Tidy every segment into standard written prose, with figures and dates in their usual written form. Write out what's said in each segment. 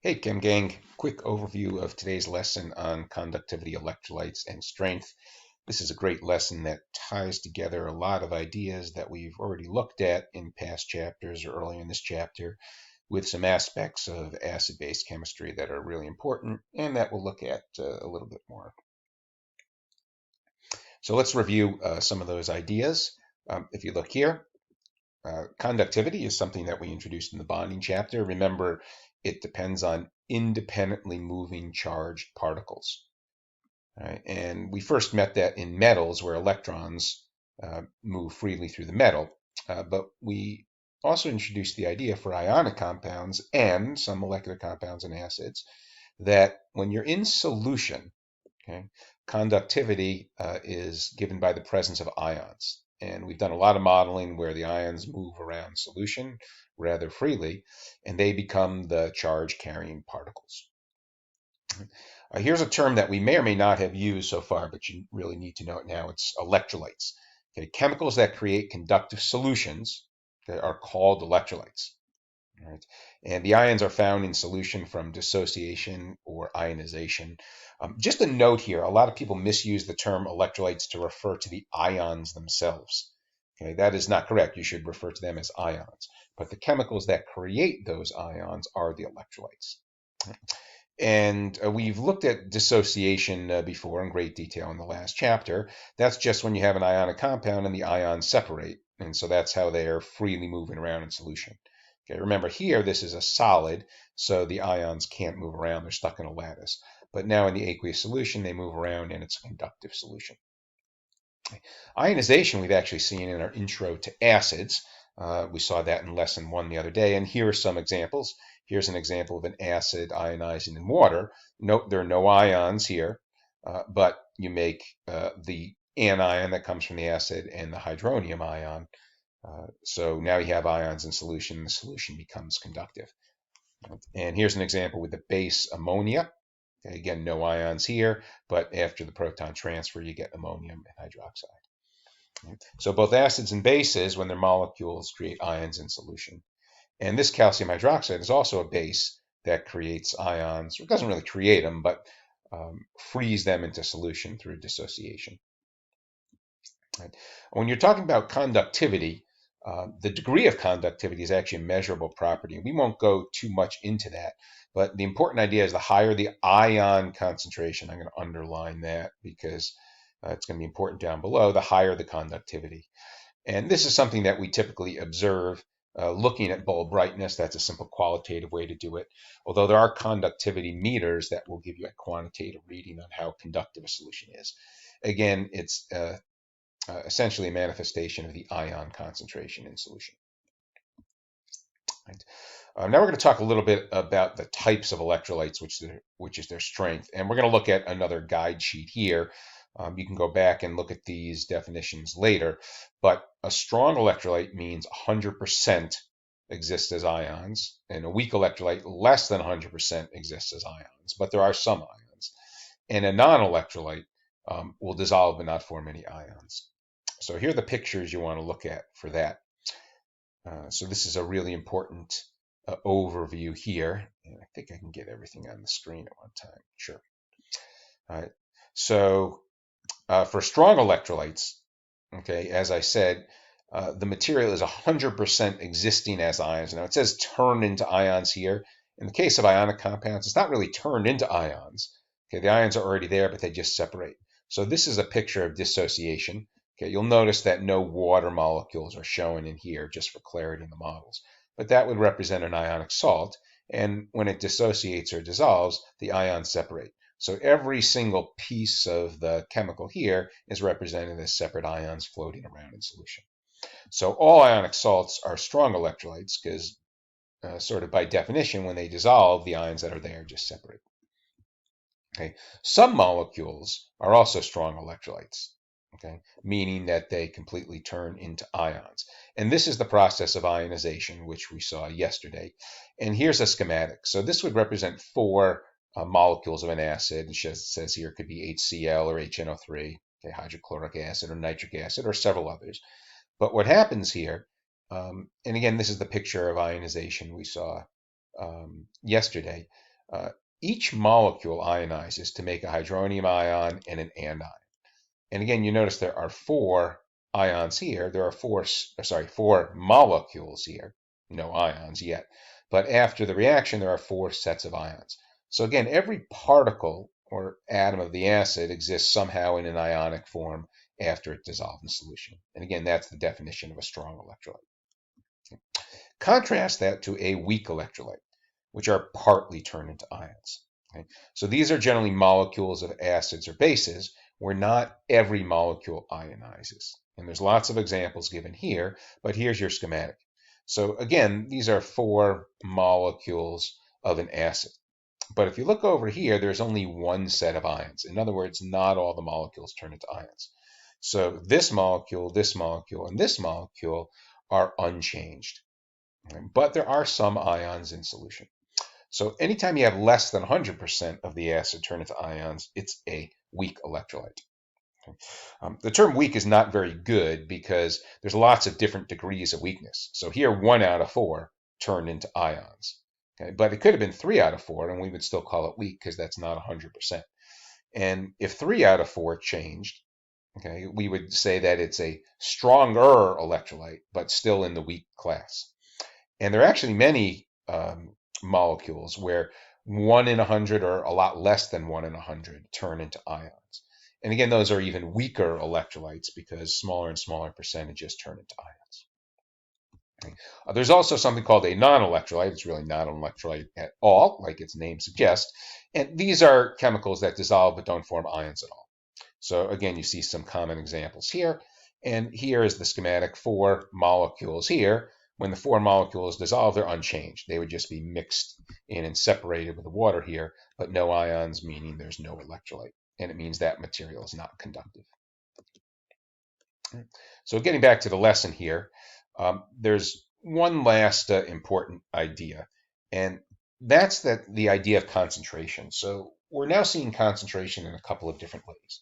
Hey, Chem Gang, quick overview of today's lesson on conductivity, electrolytes, and strength. This is a great lesson that ties together a lot of ideas that we've already looked at in past chapters or earlier in this chapter with some aspects of acid-base chemistry that are really important and that we'll look at a little bit more. So let's review some of those ideas. If you look here, conductivity is something that we introduced in the bonding chapter. Remember, it depends on independently moving charged particles. Right? And we first met that in metals where electrons move freely through the metal. But we also introduced the idea for ionic compounds and some molecular compounds and acids that when you're in solution, okay, conductivity is given by the presence of ions. And we've done a lot of modeling where the ions move around solution rather freely, and they become the charge carrying particles. Here's a term that we may or may not have used so far, but you really need to know it now. It's electrolytes. Okay, chemicals that create conductive solutions, okay, are called electrolytes. Right? And the ions are found in solution from dissociation or ionization. Just a note here, a lot of people misuse the term electrolytes to refer to the ions themselves. Okay, that is not correct. You should refer to them as ions. But the chemicals that create those ions are the electrolytes. And we've looked at dissociation before in great detail in the last chapter. That's just when you have an ionic compound and the ions separate. And so that's how they are freely moving around in solution. Okay, remember here, this is a solid, so the ions can't move around. They're stuck in a lattice. But now in the aqueous solution, they move around and it's a conductive solution. Ionization we've actually seen in our intro to acids. We saw that in lesson 1 the other day, and here are some examples. Here's an example of an acid ionizing in water. Note there are no ions here, but you make the anion that comes from the acid and the hydronium ion. So now you have ions in solution, the solution becomes conductive. And here's an example with the base ammonia. Okay, again, no ions here, but after the proton transfer, you get ammonium and hydroxide. So both acids and bases, when their molecules create ions in solution. And this calcium hydroxide is also a base that creates ions. It doesn't really create them, but frees them into solution through dissociation. Right? When you're talking about conductivity, the degree of conductivity is actually a measurable property. We won't go too much into that, but the important idea is the higher the ion concentration, I'm going to underline that because it's going to be important down below, the higher the conductivity. And this is something that we typically observe looking at bulb brightness. That's a simple qualitative way to do it, although there are conductivity meters that will give you a quantitative reading on how conductive a solution is. Again, it's essentially a manifestation of the ion concentration in solution. Right. Now we're going to talk a little bit about the types of electrolytes, which is their strength. And we're going to look at another guide sheet here. You can go back and look at these definitions later. But a strong electrolyte means 100% exists as ions, and a weak electrolyte, less than 100% exists as ions. But there are some ions. And a non-electrolyte will dissolve but not form any ions. So here are the pictures you want to look at for that. So this is a really important overview here. And I think I can get everything on the screen at one time. Sure. All right. So for strong electrolytes, okay, as I said, the material is 100% existing as ions. Now it says turned into ions here. In the case of ionic compounds, it's not really turned into ions. Okay, the ions are already there, but they just separate. So this is a picture of dissociation. Okay, you'll notice that no water molecules are shown in here just for clarity in the models. But that would represent an ionic salt. And when it dissociates or dissolves, the ions separate. So every single piece of the chemical here is represented as separate ions floating around in solution. So all ionic salts are strong electrolytes because sort of by definition, when they dissolve, the ions that are there just separate. Okay. Some molecules are also strong electrolytes, okay, meaning that they completely turn into ions. And this is the process of ionization, which we saw yesterday. And here's a schematic. So this would represent 4 molecules of an acid. It says here it could be HCl or HNO3, okay, hydrochloric acid or nitric acid or several others. But what happens here, and again, this is the picture of ionization we saw yesterday. uh, each molecule ionizes to make a hydronium ion and an anion. And again, you notice there are four ions here. There are four molecules here. No ions yet. But after the reaction, there are four sets of ions. So again, every particle or atom of the acid exists somehow in an ionic form after it dissolves in solution. And again, that's the definition of a strong electrolyte. Contrast that to a weak electrolyte, which are partly turned into ions. Okay? So these are generally molecules of acids or bases where not every molecule ionizes. And there's lots of examples given here, but here's your schematic. So again, these are four molecules of an acid. But if you look over here, there's only one set of ions. In other words, not all the molecules turn into ions. So this molecule, and this molecule are unchanged. But there are some ions in solution. So anytime you have less than 100% of the acid turn into ions, it's a weak electrolyte. The term weak is not very good because there's lots of different degrees of weakness. So here, 1 out of 4 turned into ions. Okay? But it could have been 3 out of 4, and we would still call it weak because that's not 100%. And if 3 out of 4 changed, okay, we would say that it's a stronger electrolyte, but still in the weak class. And there are actually many molecules where 1 in 100 or a lot less than 1 in 100 turn into ions. And again, those are even weaker electrolytes because smaller and smaller percentages turn into ions. Okay. There's also something called a non-electrolyte. It's really not an electrolyte at all, like its name suggests. And these are chemicals that dissolve but don't form ions at all. So again, you see some common examples here. And here is the schematic for molecules here. When the four molecules dissolve, they're unchanged. They would just be mixed in and separated with the water here, but no ions, meaning there's no electrolyte. And it means that material is not conductive. So getting back to the lesson here, there's one last important idea, and that's the idea of concentration. So we're now seeing concentration in a couple of different ways.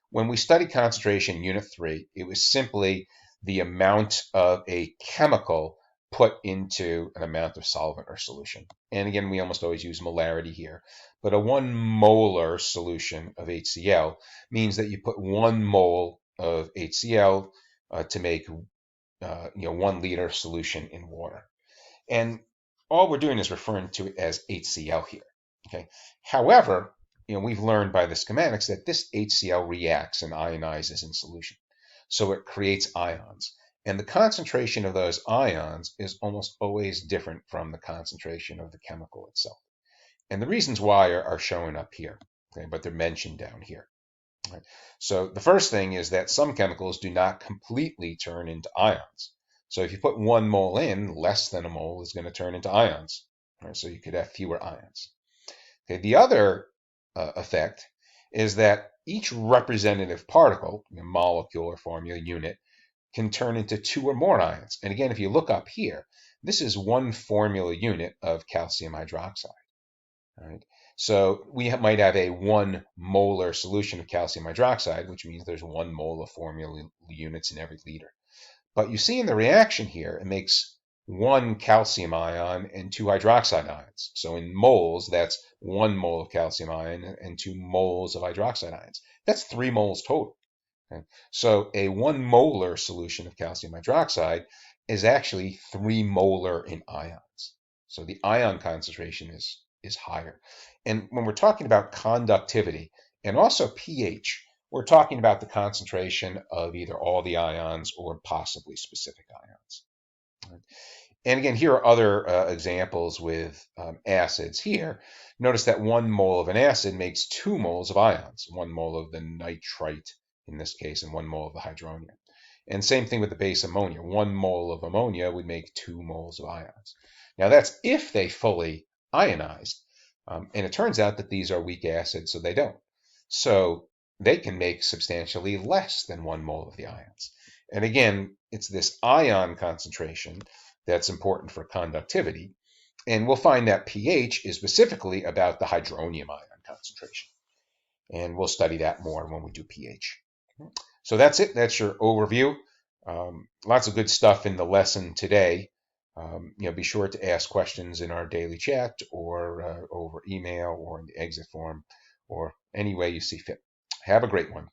When we studied concentration in Unit 3, it was simply the amount of a chemical put into an amount of solvent or solution. And again, we almost always use molarity here. But a 1 molar solution of HCl means that you put 1 mole of HCl to make 1 liter solution in water. And all we're doing is referring to it as HCl here. Okay. However, we've learned by the schematics that this HCl reacts and ionizes in solution. So it creates ions. And the concentration of those ions is almost always different from the concentration of the chemical itself. And the reasons why are showing up here, okay, but they're mentioned down here. Right? So the first thing is that some chemicals do not completely turn into ions. So if you put 1 mole in, less than a mole is going to turn into ions. Right? So you could have fewer ions. Okay, the other effect is that each representative particle, molecule or formula unit, can turn into 2 or more ions. And again, if you look up here, this is 1 formula unit of calcium hydroxide. Right? So we might have a 1 molar solution of calcium hydroxide, which means there's 1 mole of formula units in every liter. But you see in the reaction here, it makes 1 calcium ion and 2 hydroxide ions. So in moles, that's 1 mole of calcium ion and 2 moles of hydroxide ions. That's 3 moles total. Okay? So a 1 molar solution of calcium hydroxide is actually 3 molar in ions. So the ion concentration is higher. And when we're talking about conductivity and also pH, we're talking about the concentration of either all the ions or possibly specific ions. Right? And again, here are other examples with acids here. Notice that 1 mole of an acid makes 2 moles of ions, 1 mole of the nitrite in this case, and 1 mole of the hydronium. And same thing with the base ammonia. 1 mole of ammonia would make 2 moles of ions. Now that's if they fully ionized. And it turns out that these are weak acids, so they don't. So they can make substantially less than 1 mole of the ions. And again, it's this ion concentration that's important for conductivity. And we'll find that pH is specifically about the hydronium ion concentration. And we'll study that more when we do pH. So that's it. That's your overview. Lots of good stuff in the lesson today. Be sure to ask questions in our daily chat or over email or in the exit form or any way you see fit. Have a great one.